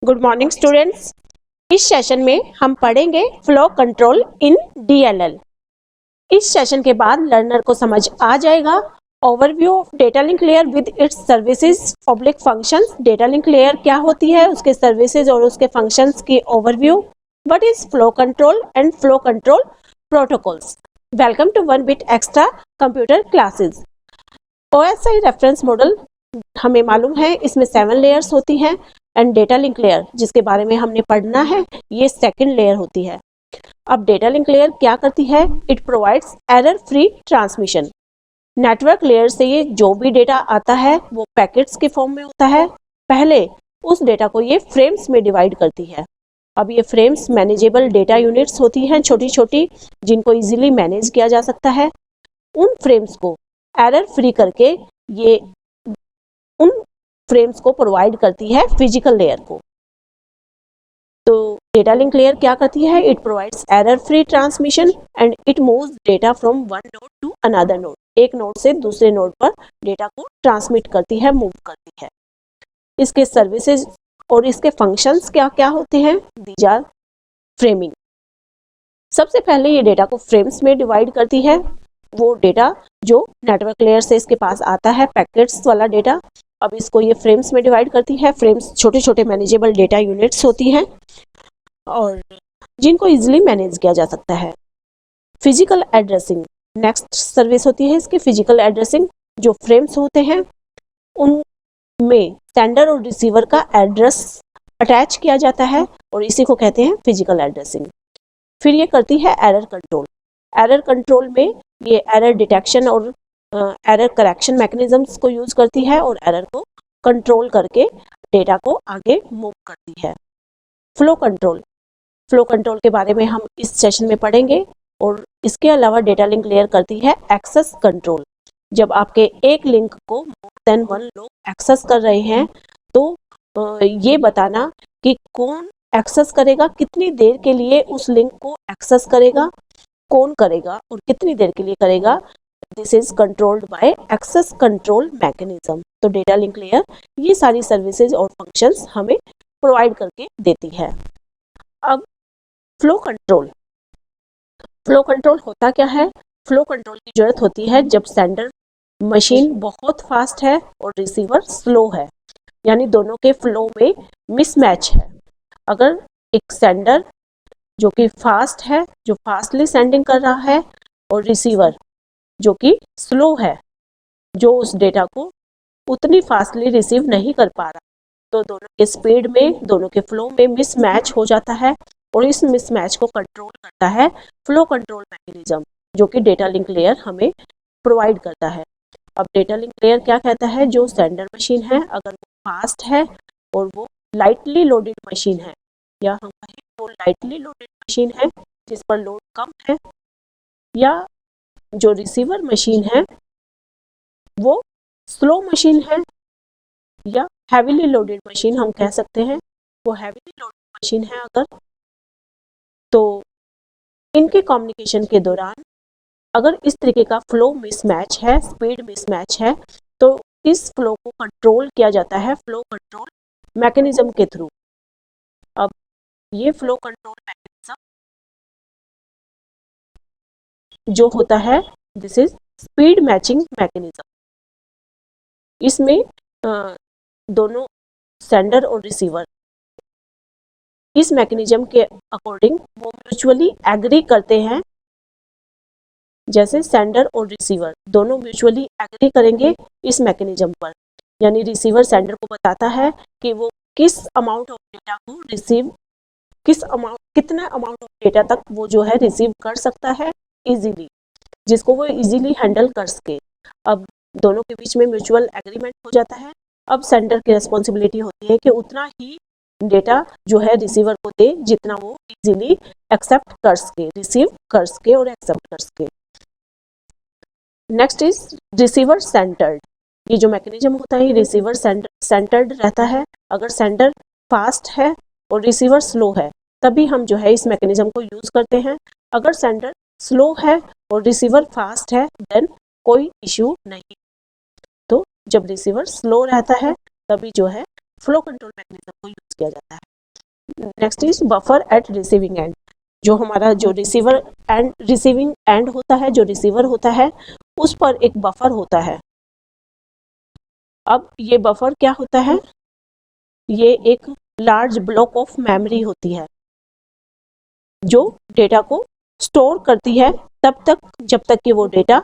Good morning students. इस session में हम पढ़ेंगे फ्लो कंट्रोल इन डीएलएल। इस सेशन के बाद लर्नर को समझ आ जाएगा overview of data link layer with its services public functions. Data link layer क्या होती है, उसके सर्विसेज और उसके फंक्शंस की overview. What is flow control and flow control protocols. Welcome to one bit extra computer classes. OSI reference model हमें मालूम है इसमें 7 लेयर्स होती हैं एंड डेटा लिंक लेयर जिसके बारे में हमने पढ़ना है ये सेकंड लेयर होती है। अब डेटा लिंक लेयर क्या करती है? It provides error free transmission. Network layer से ये जो भी डेटा आता है वो पैकेट्स के फॉर्म में होता है। पहले उस डेटा को ये फ्रेम्स में डिवाइड करती है। अब ये फ्रेम्स मैनेजेबल डेटा यूनिट्स होती हैं, छोटी छोटी, जिनको इजीली मैनेज किया जा सकता है। उन फ्रेम्स को एरर फ्री करके ये उन फ्रेम्स को प्रोवाइड करती है फिजिकल लेयर को। तो डेटा लिंक लेयर क्या करती है? It provides error free transmission and it moves data from one node to another node. एक नोड से दूसरे नोड पर डेटा को ट्रांसमिट करती है, मूव करती है। इसके सर्विसेज और इसके फंक्शंस क्या क्या होते हैं? These are framing. सबसे पहले ये डेटा को फ्रेम्स में डिवाइड करती है। वो डेटा जो नेटवर्क लेयर से इसके पास आता है, पैकेट्स वाला डेटा, अब इसको ये फ्रेम्स में डिवाइड करती है। फ्रेम्स छोटे छोटे मैनेजेबल डेटा यूनिट्स होती हैं और जिनको इजीली मैनेज किया जा सकता है। फिजिकल एड्रेसिंग नेक्स्ट सर्विस होती है इसकी, फिजिकल एड्रेसिंग। जो फ्रेम्स होते हैं उनमें सेंडर और रिसीवर का एड्रेस अटैच किया जाता है और इसी को कहते हैं फिजिकल एड्रेसिंग। फिर ये करती है एरर कंट्रोल। एरर कंट्रोल में ये एरर डिटेक्शन और एरर करेक्शन मैकेनिज्म्स को यूज करती है और एरर को कंट्रोल करके डेटा को आगे मूव करती है। फ्लो कंट्रोल, फ्लो कंट्रोल के बारे में हम इस सेशन में पढ़ेंगे। और इसके अलावा डेटा लिंक लेयर करती है एक्सेस कंट्रोल। जब आपके एक लिंक को मोर देन वन लोग एक्सेस कर रहे हैं तो ये बताना कि कौन एक्सेस करेगा, कितनी देर के लिए उस लिंक को एक्सेस करेगा, कौन करेगा और कितनी देर के लिए करेगा। This is controlled by access control mechanism. तो डेटा लिंक लेयर ये सारी सर्विसेज और फंक्शंस हमें प्रोवाइड करके देती है। अब फ्लो कंट्रोल, फ्लो कंट्रोल होता क्या है? फ्लो कंट्रोल की जरूरत होती है जब सेंडर मशीन बहुत फास्ट है और रिसीवर स्लो है, यानी दोनों के फ्लो में मिसमैच है। अगर एक सेंडर जो कि फास्ट है, जो फास्टली सेंडिंग कर रहा है, और रिसीवर जो कि स्लो है, जो उस डेटा को उतनी फास्टली रिसीव नहीं कर पा रहा, तो दोनों के स्पीड में, दोनों के फ्लो में मिसमैच हो जाता है और इस मिसमैच को कंट्रोल करता है फ्लो कंट्रोल मैकेनिज्म, जो कि डेटा लिंक लेयर हमें प्रोवाइड करता है। अब डेटा लिंक लेयर क्या कहता है? जो सेंडर मशीन है अगर वो फास्ट है और वो लाइटली लोडेड मशीन है, या हम कहें वो लाइटली लोडेड मशीन है जिस पर लोड कम है, या जो रिसीवर मशीन है वो स्लो मशीन है, या हैवीली लोडेड मशीन हम कह सकते हैं, वो हैवीली लोडेड मशीन है अगर, तो इनके कम्युनिकेशन के दौरान अगर इस तरीके का फ्लो मिसमैच है, स्पीड मिसमैच है, तो इस फ्लो को कंट्रोल किया जाता है फ्लो कंट्रोल मैकेनिज्म के थ्रू। अब ये फ्लो कंट्रोल मैकेनिज्म जो होता है, this is speed matching mechanism. इसमें दोनों सेंडर और रिसीवर इस मैकेनिज्म के अकॉर्डिंग वो म्यूचुअली एग्री करते हैं। जैसे सेंडर और रिसीवर दोनों म्यूचुअली एग्री करेंगे इस मैकेनिज्म पर, यानी रिसीवर सेंडर को बताता है कि वो किस अमाउंट ऑफ डेटा को रिसीव, कितना अमाउंट ऑफ डेटा तक वो जो है रिसीव कर सकता है इजीली, जिसको वो इजीली हैंडल कर सके। अब दोनों के बीच में म्यूचुअल एग्रीमेंट हो जाता है। अब सेंडर की रिस्पॉन्सिबिलिटी होती है कि उतना ही डेटा जो है रिसीवर को दे जितना वो इजीली एक्सेप्ट कर सके, रिसीव कर सके और एक्सेप्ट कर सके। Next is receiver centred. ये जो मैकेनिज्म होता है रिसीवर सेंटर्ड रहता है। अगर सेंडर फास्ट है और रिसीवर स्लो है तभी हम जो है इस मैकेनिज्म को यूज करते हैं। अगर सेंडर स्लो है और रिसीवर फास्ट है देन कोई इश्यू नहीं। तो जब रिसीवर स्लो रहता है तभी जो है फ्लो कंट्रोल मैकेनिज्म को यूज किया जाता है। Next is buffer at receiving end, जो हमारा जो रिसीविंग एंड होता है, जो रिसीवर होता है, उस पर एक बफर होता है। अब ये बफर क्या होता है, ये एक लार्ज ब्लॉक ऑफ मेमोरी होती है जो डेटा को स्टोर करती है तब तक जब तक कि वो डेटा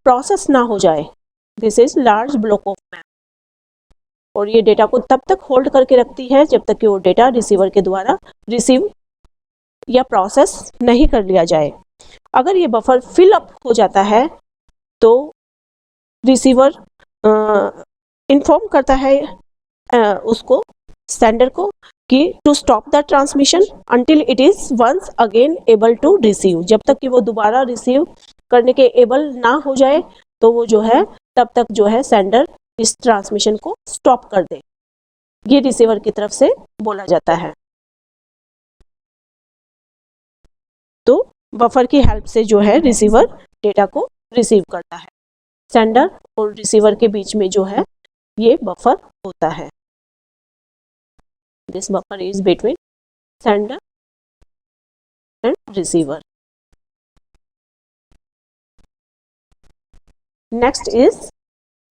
प्रोसेस ना हो जाए। This is large block of memory, और ये डेटा को तब तक होल्ड करके रखती है जब तक कि वो डेटा रिसीवर के द्वारा रिसीव या प्रोसेस नहीं कर लिया जाए। अगर ये बफर फिल अप हो जाता है तो रिसीवर इन्फॉर्म करता है उसको, सेंडर को, कि to stop the transmission until it is once again able to receive. जब तक कि वो दोबारा रिसीव करने के एबल ना हो जाए तो वो जो है तब तक जो है सेंडर इस ट्रांसमिशन को स्टॉप कर दे। ये रिसीवर की तरफ से बोला जाता है। तो बफर की हेल्प से जो है रिसीवर डेटा को रिसीव करता है। सेंडर और रिसीवर के बीच में जो है ये बफर होता है। This buffer is between sender and receiver. Next is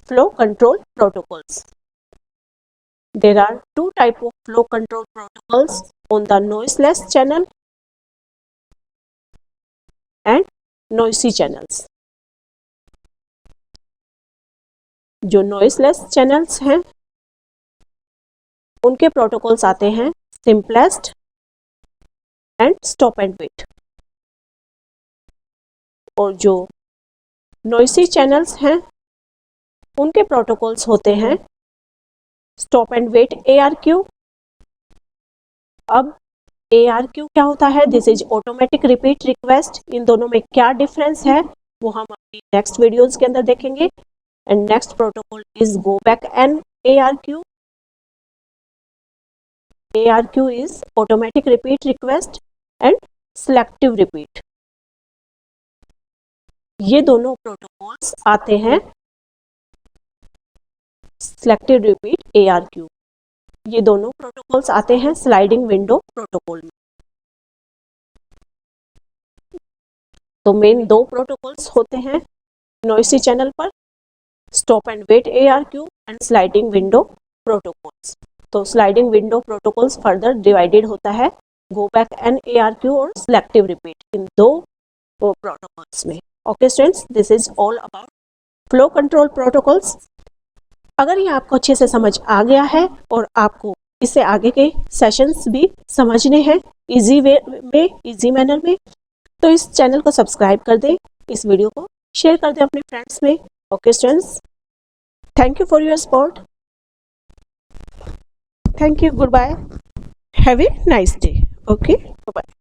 flow control protocols. There are two types of flow control protocols on the noiseless channel and noisy channels. जो noiseless channels हैं उनके protocols आते हैं simplest and stop and wait, और जो noisy channels हैं उनके protocols होते हैं स्टॉप एंड वेट ARQ। अब ARQ क्या होता है, this is automatic repeat request. इन दोनों में क्या डिफरेंस है वो हम अपनी नेक्स्ट वीडियोस के अंदर देखेंगे। And next protocol is go back and ARQ। ARQ is automatic repeat request and selective repeat. ये दोनों प्रोटोकॉल्स आते हैं सिलेक्टिव रिपीट ARQ। ये दोनों प्रोटोकॉल्स आते हैं स्लाइडिंग विंडो प्रोटोकॉल में। तो मेन दो प्रोटोकॉल्स होते हैं नॉइसी चैनल पर, stop and wait ARQ and sliding window protocols. तो sliding window protocols further divided होता है गो बैक एंड ARQ और सिलेक्टिव रिपीट, इन दो प्रोटोकॉल्स में। Okay students, this is all about flow control protocols. अगर ये आपको अच्छे से समझ आ गया है और आपको इससे आगे के सेशंस भी समझने हैं इजी वे में, इजी मैनर में, तो इस चैनल को सब्सक्राइब कर दें, इस वीडियो को शेयर कर दें अपने फ्रेंड्स में। Okay students, thank you for your support. Thank you, goodbye, have a nice day. Okay, bye.